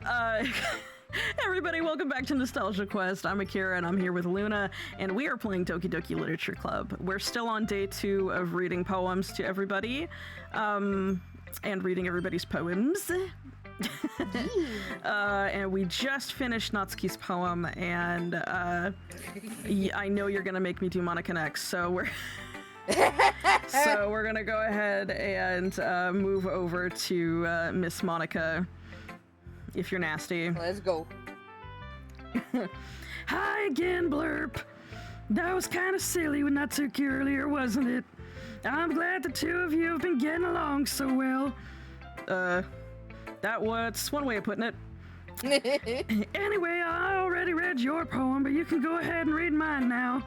Uh, everybody, welcome back to Nostalgia Quest. I'm Akira, and I'm here with Luna, and we are playing Doki Doki Literature Club. We're still on day 2 of reading poems to everybody, and reading everybody's poems. And we just finished Natsuki's poem, and I know you're gonna make me do Monika next, so we're gonna go ahead and move over to Miss Monika, if you're nasty. Let's go. Hi again, Blurp. That was kind of silly with Natsuki earlier, wasn't it? I'm glad the two of you have been getting along so well. That was one way of putting it. Anyway, I already read your poem, but you can go ahead and read mine now.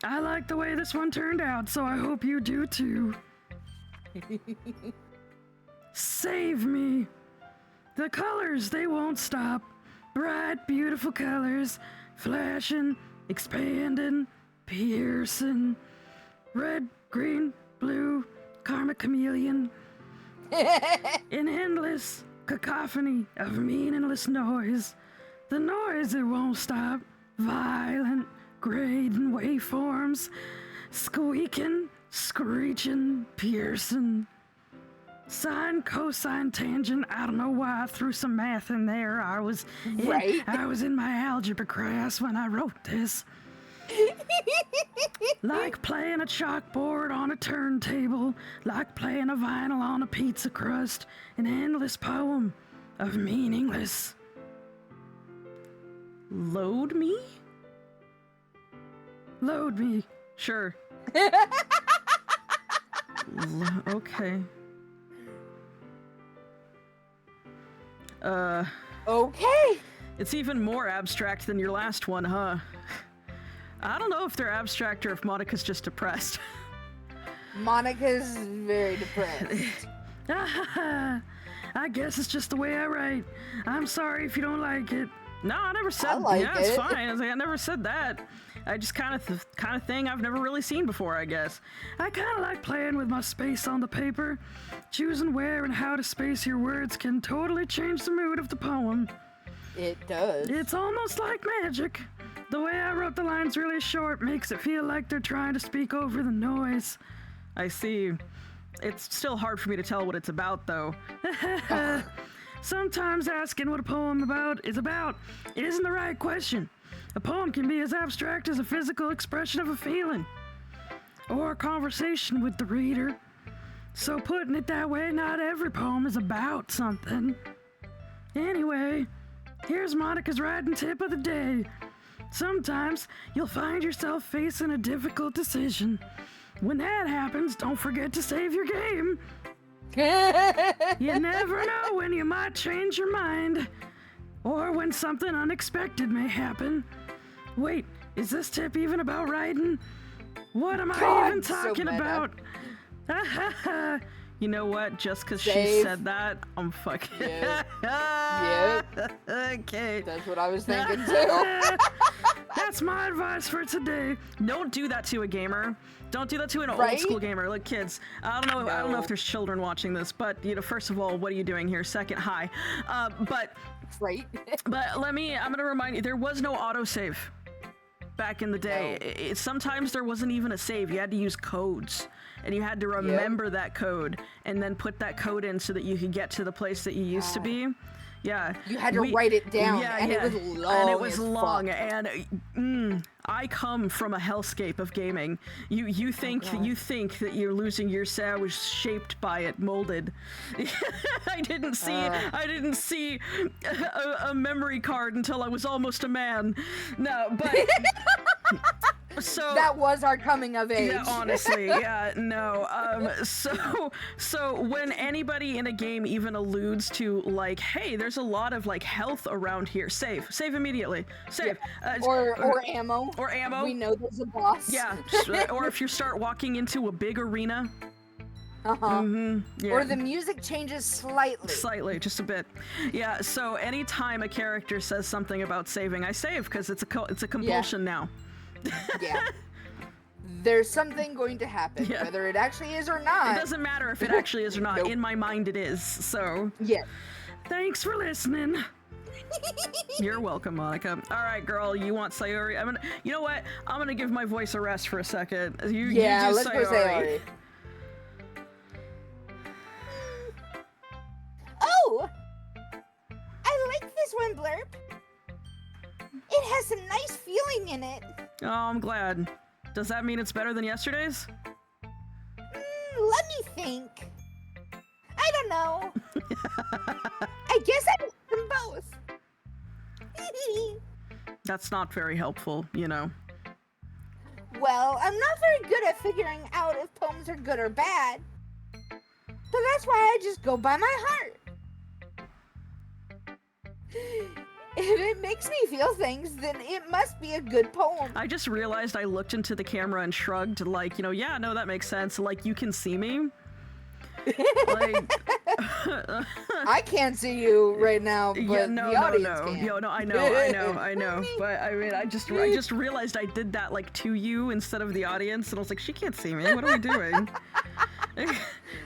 I like the way this one turned out, so I hope you do too. Save me. The colors, they won't stop. Bright, beautiful colors, flashing, expanding, piercing. Red, green, blue, karma chameleon. An endless cacophony of meaningless noise. The noise, it won't stop. Violent, grading waveforms. Squeaking, screeching, piercing. Sine, cosine, tangent. I don't know why I threw some math in there. I was in my algebra class when I wrote this. Like playing a chalkboard on a turntable, like playing a vinyl on a pizza crust, an endless poem of meaningless. Load me? Load me. Sure. Okay. Okay. It's even more abstract than your last one, huh? I don't know if they're abstract or if Monika's just depressed. Monika's very depressed. I guess it's just the way I write. I'm sorry if you don't like it. No, I never said. It's it's fine. I never said that. I just kind of thing I've never really seen before, I guess. I kind of like playing with my space on the paper. Choosing where and how to space your words can totally change the mood of the poem. It does. It's almost like magic. The way I wrote the lines really short makes it feel like they're trying to speak over the noise. I see. It's still hard for me to tell what it's about, though. Sometimes asking what a poem is about isn't the right question. A poem can be as abstract as a physical expression of a feeling, or a conversation with the reader. So putting it that way, not every poem is about something. Anyway, here's Monika's writing tip of the day. Sometimes you'll find yourself facing a difficult decision. When that happens, don't forget to save your game. You never know when you might change your mind, or when something unexpected may happen. Wait, is this tip even about writing? What am I even talking about? You know what? Just because she said that, I'm fucking... Yep. Okay. That's what I was thinking too. That's my advice for today. Don't do that to a gamer. Don't do that to an old school gamer. Like, kids, I don't know if there's children watching this, but, first of all, what are you doing here? Second, hi. But I'm gonna remind you, there was no autosave back in the day. Sometimes there wasn't even a save. You had to use codes, and you had to remember that code and then put that code in so that you could get to the place that you used to be. Yeah. You had to write it down, it was long. And it was long, and I come from a hellscape of gaming. You think that you're losing your I was shaped by it, molded. I didn't see a memory card until I was almost a man. No, but so that was our coming of age. Yeah, honestly, yeah, no. So when anybody in a game even alludes to, like, hey, there's a lot of, like, health around here, save immediately, save. Or ammo. Or ammo. We know there's a boss. Yeah, or if you start walking into a big arena. Yeah. Or the music changes slightly. Slightly, just a bit. Yeah, so anytime a character says something about saving, I save, because it's a compulsion now. Yeah. There's something going to happen, whether it actually is or not. It doesn't matter if it actually is or not. Nope. In my mind, it is. So. Yeah. Thanks for listening. You're welcome, Monica. All right, girl, you want Sayori? You know what? I'm gonna give my voice a rest for a second. You do let's Sayori. go Sayori. Oh! I like this one, Blurp. It has a nice feeling in it. Oh, I'm glad. Does that mean it's better than yesterday's? Let me think. I don't know. I guess I like them both. That's not very helpful, you know. Well, I'm not very good at figuring out if poems are good or bad. So that's why I just go by my heart. If it makes me feel things, then it must be a good poem. I just realized I looked into the camera and shrugged, like, you know, yeah, no, that makes sense. Like, you can see me. Like, I can't see you right now, but yeah, the audience can. Yo, no, I know. But I mean, I just realized I did that like to you instead of the audience, and I was like, she can't see me. What are we doing?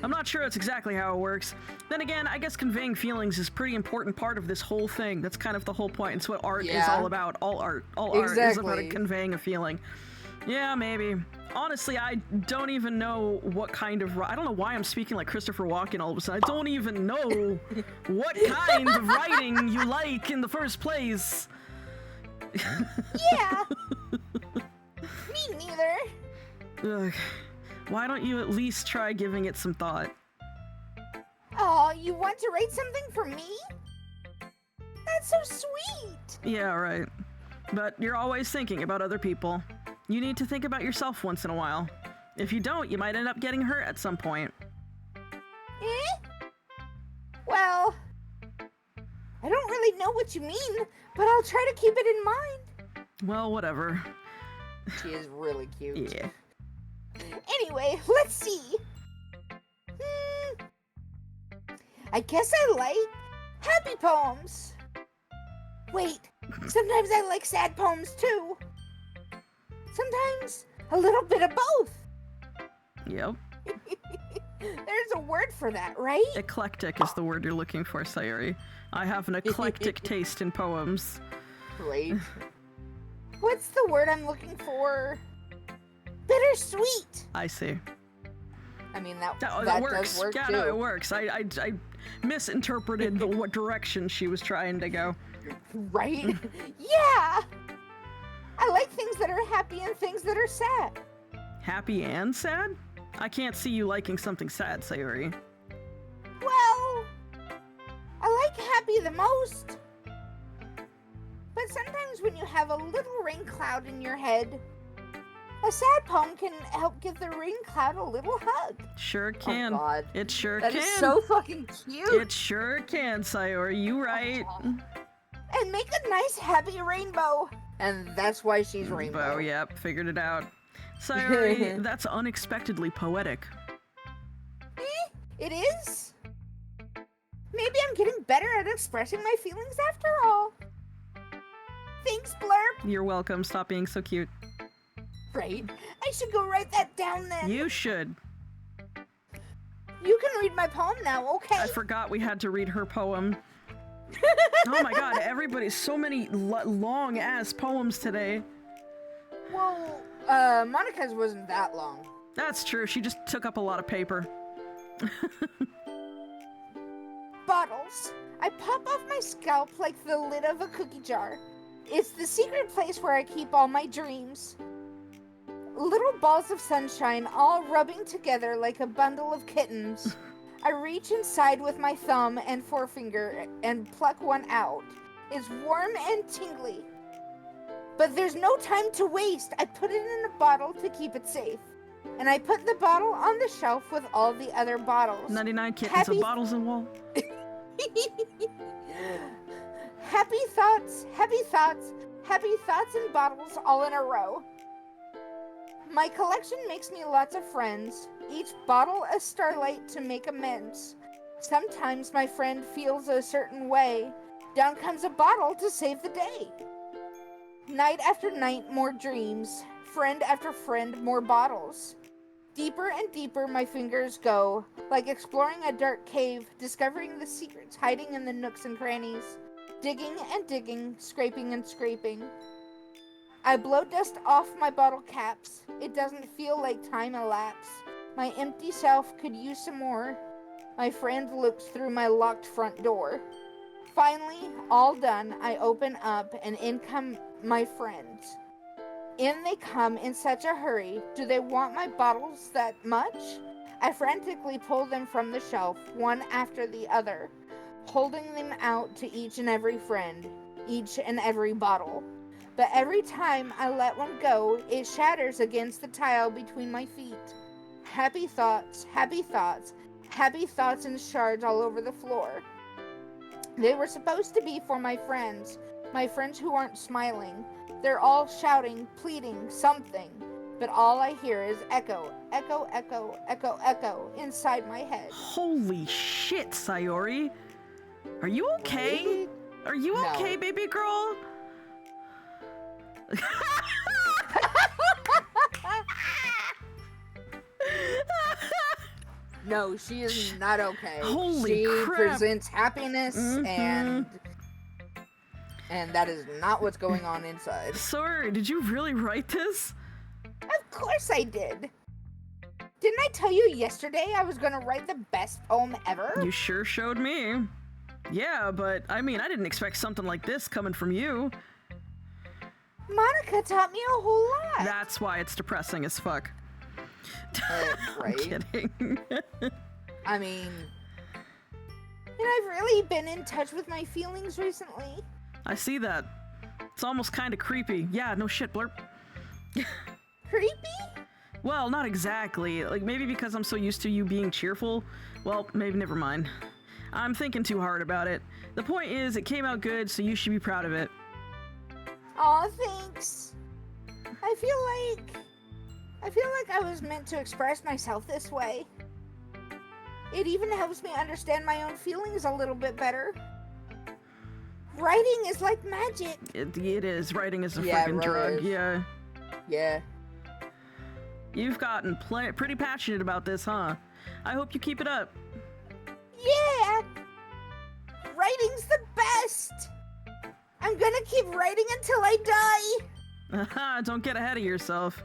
I'm not sure that's exactly how it works. Then again, I guess conveying feelings is a pretty important part of this whole thing. That's kind of the whole point. It's what art is all about. All art is about conveying a feeling. Yeah, maybe. Honestly, I don't even know what kind of... I don't know why I'm speaking like Christopher Walken all of a sudden. I don't even know what kind of writing you like in the first place. Yeah. Me neither. Ugh. Why don't you at least try giving it some thought? Oh, you want to write something for me? That's so sweet. Yeah, right. But you're always thinking about other people. You need to think about yourself once in a while. If you don't, you might end up getting hurt at some point. Well, I don't really know what you mean, but I'll try to keep it in mind. Well, whatever. She is really cute. Yeah. Anyway, let's see. I guess I like happy poems. Wait, sometimes I like sad poems too. Sometimes a little bit of both. Yep. There's a word for that, right? Eclectic is the word you're looking for, Sayori. I have an eclectic taste in poems. Great. What's the word I'm looking for? Bittersweet. I see. I mean, that works. Does work yeah, too. no, it works. I misinterpreted what direction she was trying to go. Right? Yeah! I like things that are happy and things that are sad. Happy and sad? I can't see you liking something sad, Sayori. Well, I like happy the most. But sometimes when you have a little rain cloud in your head, a sad poem can help give the rain cloud a little hug. Sure can. Oh God. It sure That can. is so fucking cute. It sure can, Sayori. You right. And make a nice happy rainbow. And that's why she's rainbow. Oh, yep. Figured it out. Sayori, that's unexpectedly poetic. It is? Maybe I'm getting better at expressing my feelings after all. Thanks, Blurp. You're welcome. Stop being so cute. Right. I should go write that down then. You should. You can read my poem now, okay? I forgot we had to read her poem. Oh my god, everybody's so many long-ass poems today. Well, Monica's wasn't that long. That's true, she just took up a lot of paper. Bottles. I pop off my scalp like the lid of a cookie jar. It's the secret place where I keep all my dreams. Little balls of sunshine all rubbing together like a bundle of kittens. I reach inside with my thumb and forefinger and pluck one out. It's warm and tingly. But there's no time to waste. I put it in a bottle to keep it safe. And I put the bottle on the shelf with all the other bottles. 99 kittens of bottles and wall. Happy thoughts, happy thoughts, happy thoughts and bottles all in a row. My collection makes me lots of friends, each bottle a starlight to make amends. Sometimes my friend feels a certain way. Down comes a bottle to save the day. Night after night, more dreams. Friend after friend, more bottles. Deeper and deeper my fingers go, like exploring a dark cave, discovering the secrets hiding in the nooks and crannies. digging and digging, scraping and scraping. I blow dust off my bottle caps. It doesn't feel like time elapsed. My empty self could use some more. My friend looks through my locked front door. Finally, all done, I open up and in come my friends. In they come in such a hurry. Do they want my bottles that much? I frantically pull them from the shelf, one after the other, holding them out to each and every friend, each and every bottle. But every time I let one go, it shatters against the tile between my feet. Happy thoughts, happy thoughts, happy thoughts in shards all over the floor. They were supposed to be for my friends who aren't smiling. They're all shouting, pleading, something. But all I hear is echo, echo, echo, echo, echo inside my head. Holy shit, Sayori. Are you okay? Really? Are you No. okay, baby girl? No, she is not okay. Holy she crap. presents happiness and that is not what's going on inside. Sorry, did you really write this? Of course I did. Didn't I tell you yesterday I was gonna write the best poem ever? You sure showed me. Yeah, but I mean, I didn't expect something like this coming from you. Monica taught me a whole lot. That's why it's depressing as fuck. I'm Right? kidding. I mean, and I've really been in touch with my feelings recently. I see that. It's almost kind of creepy. Yeah, no shit, blurp. Creepy? Well, not exactly. Like, maybe because I'm so used to you being cheerful. Well, maybe never mind. I'm thinking too hard about it. The point is, it came out good, so you should be proud of it. Aw, thanks. I feel like I was meant to express myself this way. It even helps me understand my own feelings a little bit better. Writing is like magic. It is. Writing is a Yeah, freaking it drug. really is. Yeah. Yeah. You've gotten pretty passionate about this, huh? I hope you keep it up. Yeah! Writing's the best! I'm gonna keep writing until I die! Haha, don't get ahead of yourself.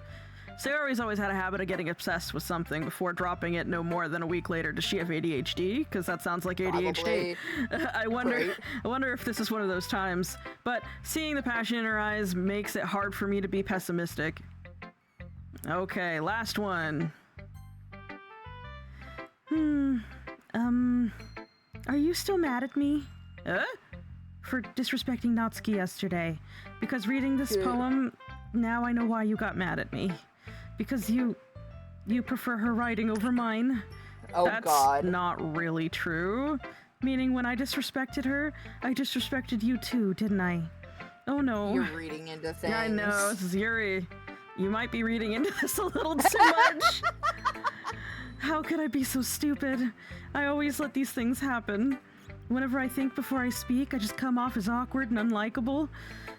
Sayori's always had a habit of getting obsessed with something before dropping it no more than a week later. Does she have ADHD? Because that sounds like ADHD. I wonder if this is one of those times. But seeing the passion in her eyes makes it hard for me to be pessimistic. Okay, last one. Are you still mad at me? For disrespecting Natsuki yesterday. Because reading this poem, now I know why you got mad at me. Because you prefer her writing over mine. Oh, That's God. not really true. Meaning when I disrespected her, I disrespected you too, didn't I? Oh no. You're reading into things. Yeah, I know, this is Yuri. You might be reading into this a little too much. How could I be so stupid? I always let these things happen. Whenever I think before I speak, I just come off as awkward and unlikable.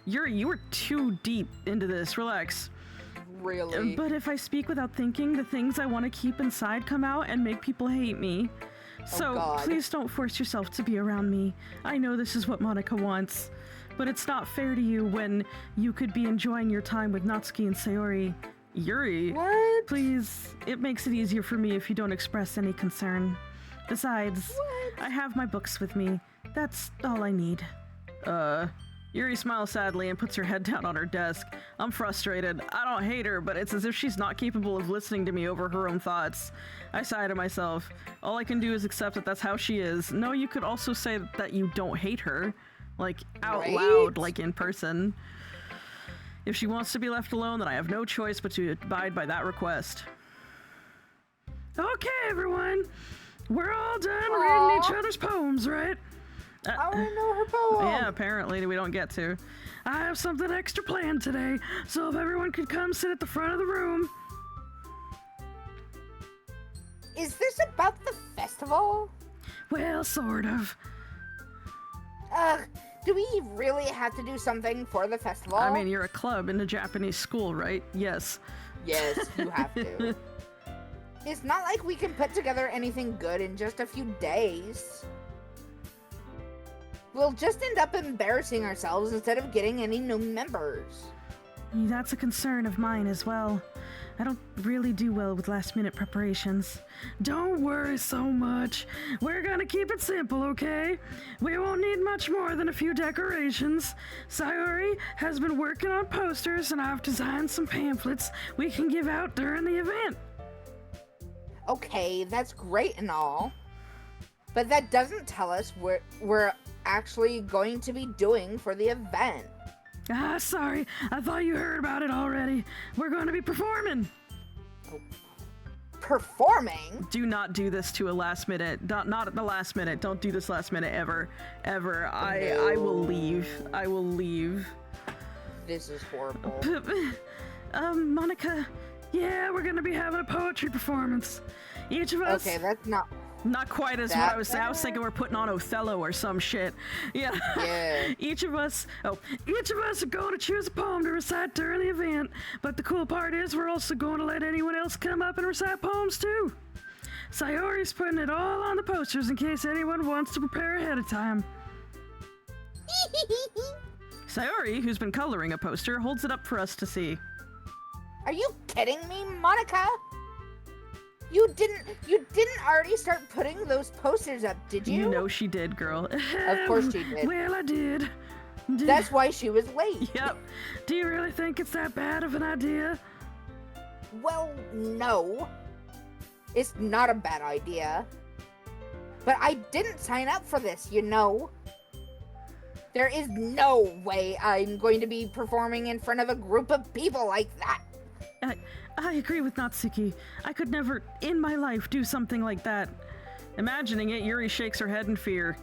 Yuri, you were too deep into this. Relax. Really? But if I speak without thinking, the things I want to keep inside come out and make people hate me. So God. please don't force yourself to be around me. I know this is what Monika wants. But it's not fair to you when you could be enjoying your time with Natsuki and Sayori. Yuri, What? please, it makes it easier for me if you don't express any concern. Besides, What? I have my books with me. That's all I need. Yuri smiles sadly and puts her head down on her desk. I'm frustrated. I don't hate her, but it's as if she's not capable of listening to me over her own thoughts. I sigh to myself. All I can do is accept that that's how she is. No, you could also say that you don't hate her. Like, out Right? loud, like in person. If she wants to be left alone, then I have no choice but to abide by that request. Okay, everyone. We're all done reading each other's poems, right? I want to know her poem. Yeah, apparently we don't get to. I have something extra planned today, so if everyone could come sit at the front of the room. Is this about the festival? Well, sort of. Do we really have to do something for the festival? I mean, you're a club in a Japanese school, right? Yes. Yes, you have to. It's not like we can put together anything good in just a few days. we'll just end up embarrassing ourselves instead of getting any new members. That's a concern of mine as well. I don't really do well with last-minute preparations. Don't worry so much. We're gonna keep it simple, okay? We won't need much more than a few decorations. Sayori has been working on posters, and I've designed some pamphlets we can give out during the event. Okay, that's great and all. But that doesn't tell us what we're actually going to be doing for the event. Sorry. I thought you heard about it already. We're going to be performing. Performing? Do not do this to a last minute. Not at the last minute. Don't do this last minute ever. Ever. I will leave. I will leave. This is horrible. Monika, yeah, we're going to be having a poetry performance. Each of us... Okay, that's not... Not quite as what I was saying. I was thinking we're putting on Othello or some shit. Yeah. Each of us are going to choose a poem to recite during the event. But the cool part is we're also going to let anyone else come up and recite poems too. Sayori's putting it all on the posters in case anyone wants to prepare ahead of time. Sayori, who's been coloring a poster, holds it up for us to see. Are you kidding me, Monika? You didn't already start putting those posters up, did you? You know she did, girl. Of course she did. Well, I did. That's why she was late. Yep. Do you really think it's that bad of an idea? Well, no. It's not a bad idea. But I didn't sign up for this, you know. There is no way I'm going to be performing in front of a group of people like that. I agree with Natsuki. I could never, in my life, do something like that. Imagining it, Yuri shakes her head in fear.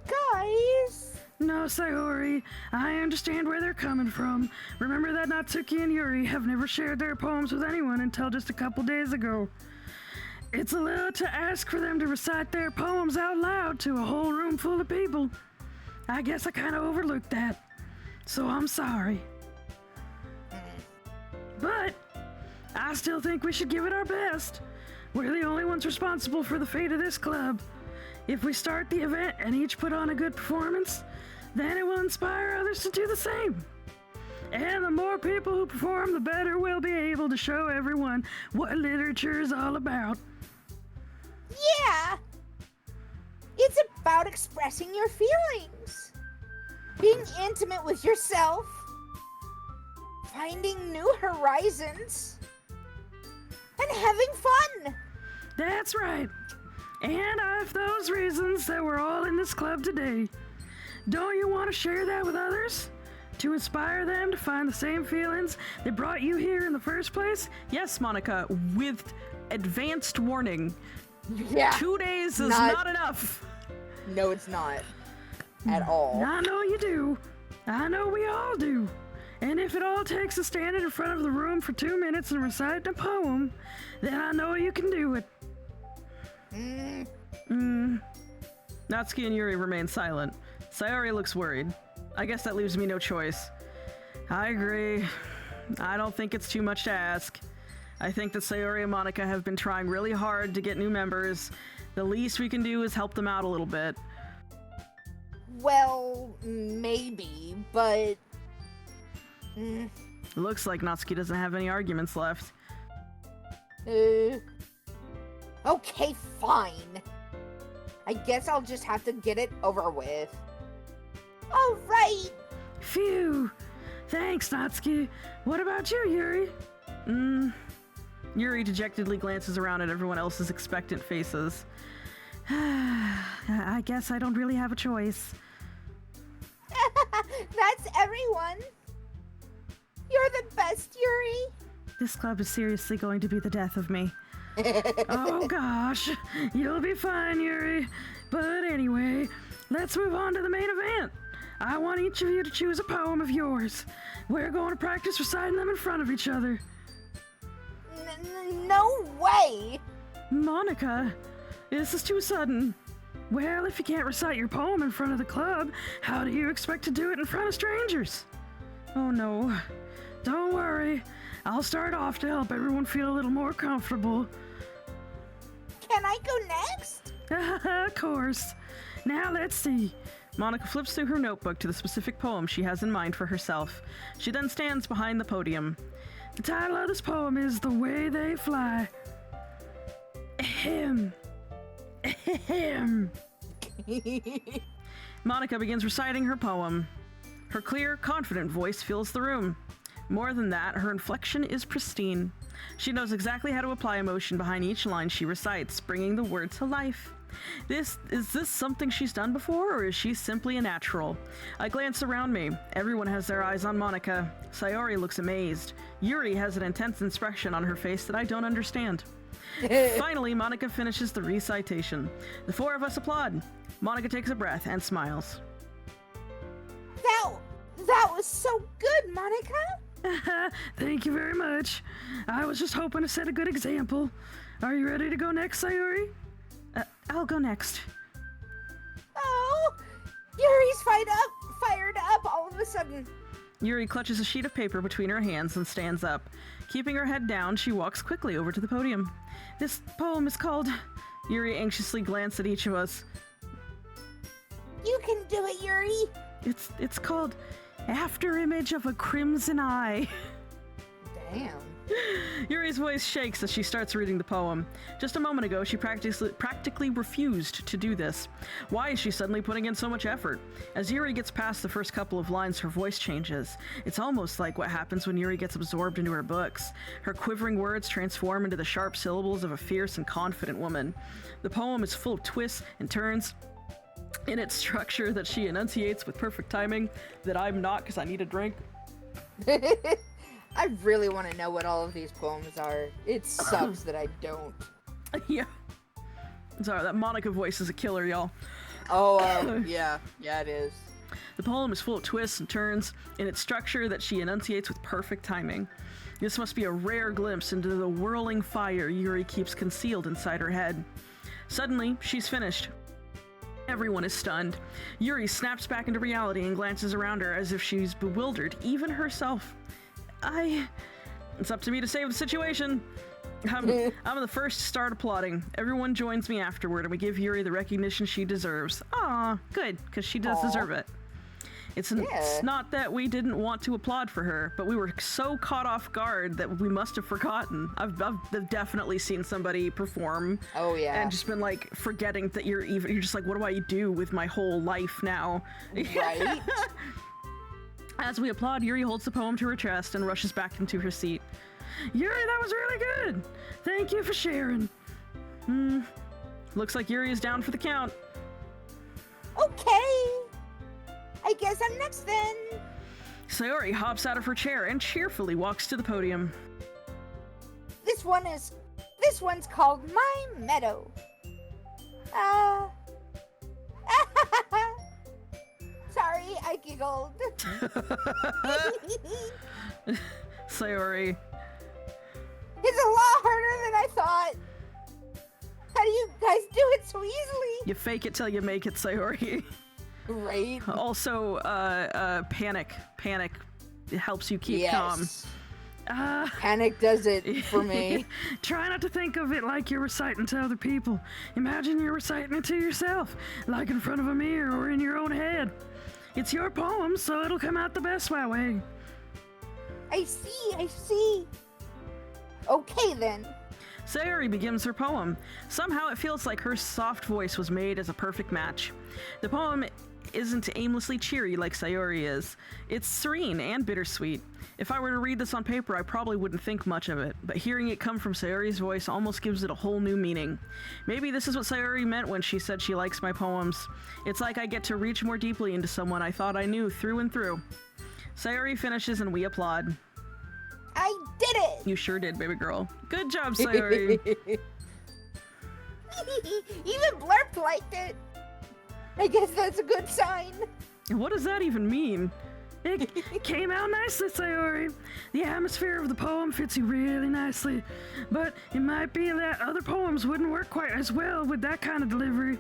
Guys! No, Sayori. I understand where they're coming from. Remember that Natsuki and Yuri have never shared their poems with anyone until just a couple days ago. It's a little to ask for them to recite their poems out loud to a whole room full of people. I guess I kind of overlooked that. So I'm sorry. But I still think we should give it our best. We're the only ones responsible for the fate of this club. If we start the event and each put on a good performance, then it will inspire others to do the same. And the more people who perform, the better we'll be able to show everyone what literature is all about. Yeah! It's about expressing your feelings. Being intimate with yourself. Finding new horizons. And having fun. That's right. And for those reasons that we're all in this club today. Don't you want to share that with others? To inspire them to find the same feelings that brought you here in the first place? Yes, Monika, with advanced warning. Yeah. 2 days is not enough. No, it's not. At all. I know you do. I know we all do. And if it all takes is standing in front of the room for 2 minutes and reciting a poem, then I know you can do it. Natsuki and Yuri remain silent. Sayori looks worried. I guess that leaves me no choice. I agree. I don't think it's too much to ask. I think that Sayori and Monika have been trying really hard to get new members. The least we can do is help them out a little bit. Well, maybe, but... Looks like Natsuki doesn't have any arguments left. Okay, fine. I guess I'll just have to get it over with. All right. Phew. Thanks, Natsuki. What about you, Yuri? Yuri dejectedly glances around at everyone else's expectant faces. I guess I don't really have a choice. That's everyone. You're the best, Yuri. This club is seriously going to be the death of me. Oh gosh, you'll be fine, Yuri. But anyway, let's move on to the main event. I want each of you to choose a poem of yours. We're going to practice reciting them in front of each other. No way! Monika, this is too sudden. Well, if you can't recite your poem in front of the club, how do you expect to do it in front of strangers? Oh no. Don't worry. I'll start off to help everyone feel a little more comfortable. Can I go next? Of course. Now let's see. Monika flips through her notebook to the specific poem she has in mind for herself. She then stands behind the podium. The title of this poem is The Way They Fly. Ahem. Ahem. Monika begins reciting her poem. Her clear, confident voice fills the room. More than that, her inflection is pristine. She knows exactly how to apply emotion behind each line she recites, bringing the word to life. Is this something she's done before, or is she simply a natural? I glance around me. Everyone has their eyes on Monika. Sayori looks amazed. Yuri has an intense expression on her face that I don't understand. Finally, Monika finishes the recitation. The four of us applaud. Monika takes a breath and smiles. That was so good, Monika. Thank you very much. I was just hoping to set a good example. Are you ready to go next, Sayori? I'll go next. Oh, Yuri's fired up all of a sudden. Yuri clutches a sheet of paper between her hands and stands up. Keeping her head down, she walks quickly over to the podium. This poem is called... Yuri anxiously glances at each of us. You can do it, Yuri. It's called After Image of a Crimson Eye. Damn. Yuri's voice shakes as she starts reading the poem. Just a moment ago, she practically refused to do this. Why is she suddenly putting in so much effort? As Yuri gets past the first couple of lines, her voice changes. It's almost like what happens when Yuri gets absorbed into her books. Her quivering words transform into the sharp syllables of a fierce and confident woman. The poem is full of twists and turns in its structure that she enunciates with perfect timing, that I'm not because I need a drink. I really want to know what all of these poems are. It sucks that I don't. Yeah. Sorry, that Monika voice is a killer, y'all. Oh, yeah, it is. The poem is full of twists and turns in its structure that she enunciates with perfect timing. This must be a rare glimpse into the whirling fire Yuri keeps concealed inside her head. Suddenly, she's finished. Everyone is stunned. Yuri snaps back into reality and glances around her as if she's bewildered, even herself. It's up to me to save the situation. I'm the first to start applauding. Everyone joins me afterward, and we give Yuri the recognition she deserves. Aw, good, because she does deserve it. It's not that we didn't want to applaud for her, but we were so caught off guard that we must have forgotten. I've definitely seen somebody perform. Oh, yeah. And just been like forgetting that you're just like, what do I do with my whole life now? Right? As we applaud, Yuri holds the poem to her chest and rushes back into her seat. Yuri, that was really good. Thank you for sharing. Looks like Yuri is down for the count. Okay. I guess I'm next then. Sayori hops out of her chair and cheerfully walks to the podium. This one's called My Meadow. Sorry, I giggled. Sayori. It's a lot harder than I thought. How do you guys do it so easily? You fake it till you make it, Sayori. Right. Also, panic. Panic helps you keep calm. Panic does it for me. Try not to think of it like you're reciting to other people. Imagine you're reciting it to yourself, like in front of a mirror or in your own head. It's your poem, so it'll come out the best way. I see. Okay, then. Sayori begins her poem. Somehow it feels like her soft voice was made as a perfect match. The poem isn't aimlessly cheery like Sayori is. It's serene and bittersweet. If I were to read this on paper, I probably wouldn't think much of it, but hearing it come from Sayori's voice almost gives it a whole new meaning. Maybe this is what Sayori meant when she said she likes my poems. It's like I get to reach more deeply into someone I thought I knew through and through. Sayori finishes and we applaud. I did it! You sure did, baby girl. Good job, Sayori. Even Blurp liked it. I guess that's a good sign. What does that even mean? It came out nicely, Sayori. The atmosphere of the poem fits you really nicely, but it might be that other poems wouldn't work quite as well with that kind of delivery.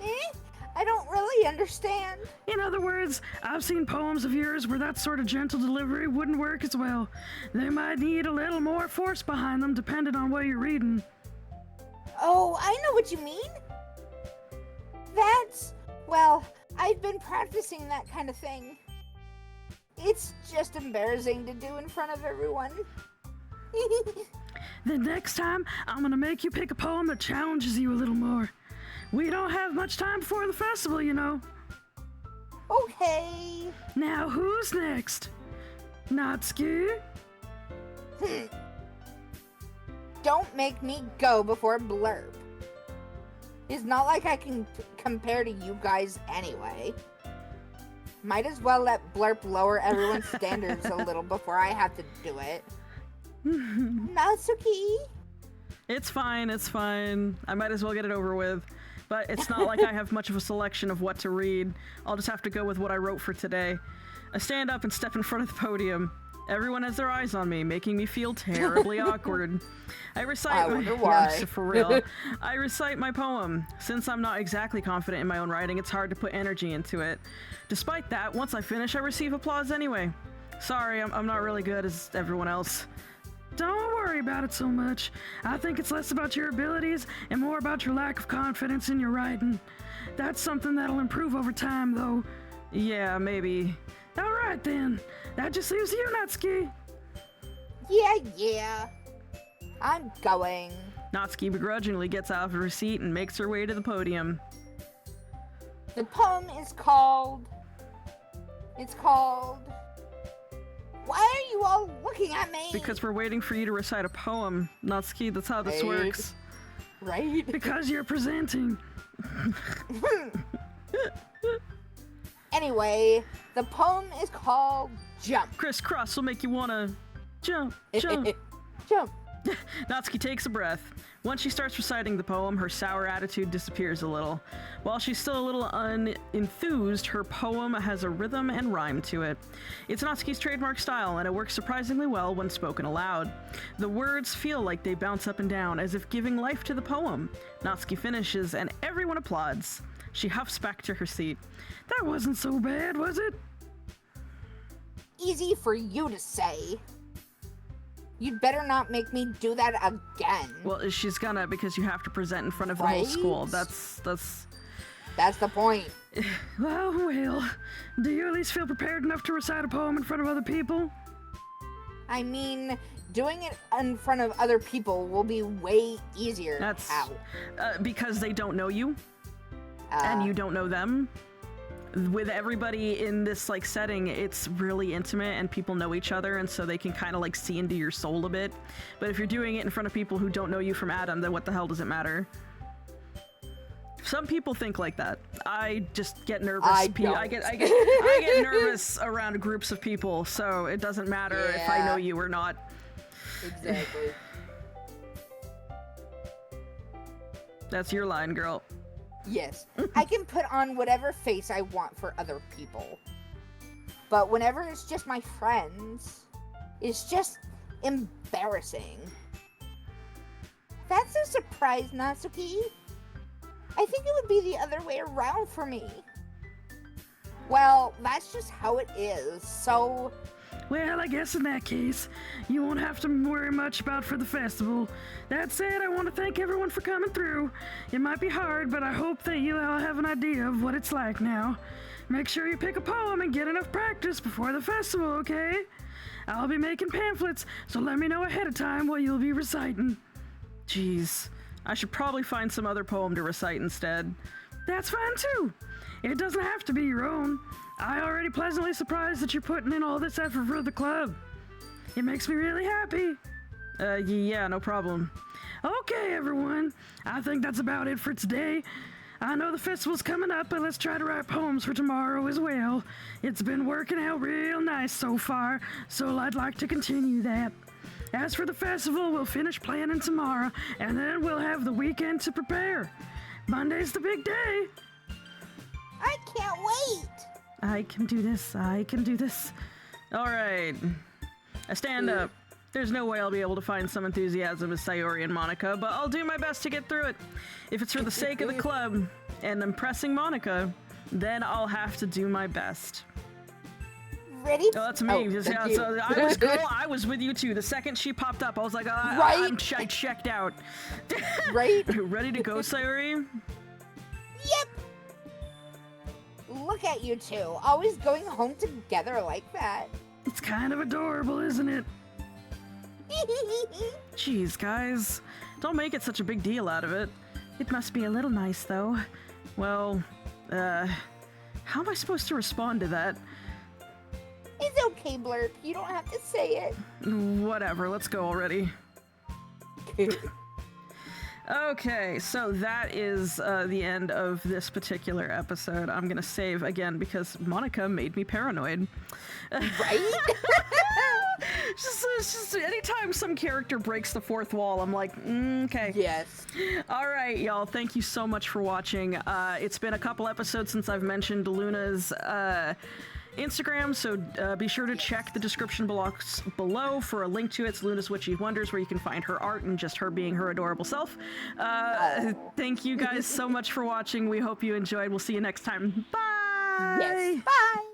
I don't really understand. In other words, I've seen poems of yours where that sort of gentle delivery wouldn't work as well. They might need a little more force behind them depending on what you're reading. Oh, I know what you mean. I've been practicing that kind of thing. It's just embarrassing to do in front of everyone. The next time, I'm gonna make you pick a poem that challenges you a little more. We don't have much time before the festival, you know. Okay. Now, who's next? Natsuki? Don't make me go before Blurb. It's not like I can compare to you guys anyway. Might as well let Blurb lower everyone's standards a little before I have to do it. Natsuki? It's fine, it's fine. I might as well get it over with. But it's not like I have much of a selection of what to read. I'll just have to go with what I wrote for today. I stand up and step in front of the podium. Everyone has their eyes on me, making me feel terribly awkward. I wonder why. Yeah, for real. I recite my poem. Since I'm not exactly confident in my own writing, it's hard to put energy into it. Despite that, once I finish, I receive applause anyway. Sorry, I'm not really good as everyone else. Don't worry about it so much. I think it's less about your abilities and more about your lack of confidence in your writing. That's something that'll improve over time, though. Yeah, maybe. All right, then. That just leaves you, Natsuki. Yeah. I'm going. Natsuki begrudgingly gets out of her seat and makes her way to the podium. The poem is called... Why are you all looking at me? Because we're waiting for you to recite a poem. Natsuki, that's how this works. Right? Because you're presenting. Anyway, the poem is called Jump. Crisscross will make you wanna jump. Jump. Natsuki takes a breath. Once she starts reciting the poem, her sour attitude disappears a little. While she's still a little unenthused, her poem has a rhythm and rhyme to it. It's Natsuki's trademark style, and it works surprisingly well when spoken aloud. The words feel like they bounce up and down, as if giving life to the poem. Natsuki finishes, and everyone applauds. She huffs back to her seat. That wasn't so bad, was it? Easy for you to say. You'd better not make me do that again. Well, she's gonna, because you have to present in front of the whole school. That's the point. Well, do you at least feel prepared enough to recite a poem in front of other people? I mean, doing it in front of other people will be way easier. That's How? Because they don't know you, and you don't know them. With everybody in this like setting, it's really intimate and people know each other, and so they can kind of like see into your soul a bit. But if you're doing it in front of people who don't know you from Adam, then what the hell does it matter? Some people think like that. I just get nervous. I get nervous around groups of people, so it doesn't matter if I know you or not. Exactly. That's your line, girl. Yes, I can put on whatever face I want for other people. But whenever it's just my friends, it's just embarrassing. That's a surprise, Natsuki. I think it would be the other way around for me. Well, that's just how it is, so... Well, I guess in that case, you won't have to worry much about for the festival. That said, I want to thank everyone for coming through. It might be hard, but I hope that you all have an idea of what it's like now. Make sure you pick a poem and get enough practice before the festival, okay? I'll be making pamphlets, so let me know ahead of time what you'll be reciting. Jeez, I should probably find some other poem to recite instead. That's fine too. It doesn't have to be your own. I already pleasantly surprised that you're putting in all this effort for the club. It makes me really happy. Yeah, no problem. Okay, everyone. I think that's about it for today. I know the festival's coming up, but let's try to write poems for tomorrow as well. It's been working out real nice so far, so I'd like to continue that. As for the festival, we'll finish planning tomorrow, and then we'll have the weekend to prepare. Monday's the big day. I can't wait! I can do this. I can do this. All right. I stand up. There's no way I'll be able to find some enthusiasm as Sayori and Monika, but I'll do my best to get through it. If it's for the sake of the club and impressing Monika, then I'll have to do my best. Ready? Oh, that's me. So I was with you too. The second she popped up, I was like, I checked out. Right? Ready to go, Sayori? Yep. Look at you two, always going home together like that. It's kind of adorable, isn't it? Jeez, guys. Don't make it such a big deal out of it. It must be a little nice, though. Well, how am I supposed to respond to that? It's okay, Blurp. You don't have to say it. Whatever, let's go already. Okay, so that is the end of this particular episode. I'm gonna save again because Monika made me paranoid. Right? It's just anytime some character breaks the fourth wall, I'm like, okay. Yes. All right, y'all. Thank you so much for watching. It's been a couple episodes since I've mentioned Luna's Instagram, so be sure to check the description box below for a link to it. It's Luna's Witchy Wonders, where you can find her art and just her being her adorable self. Thank you guys so much for watching. We hope you enjoyed. We'll see you next time. Bye! Yes. Bye!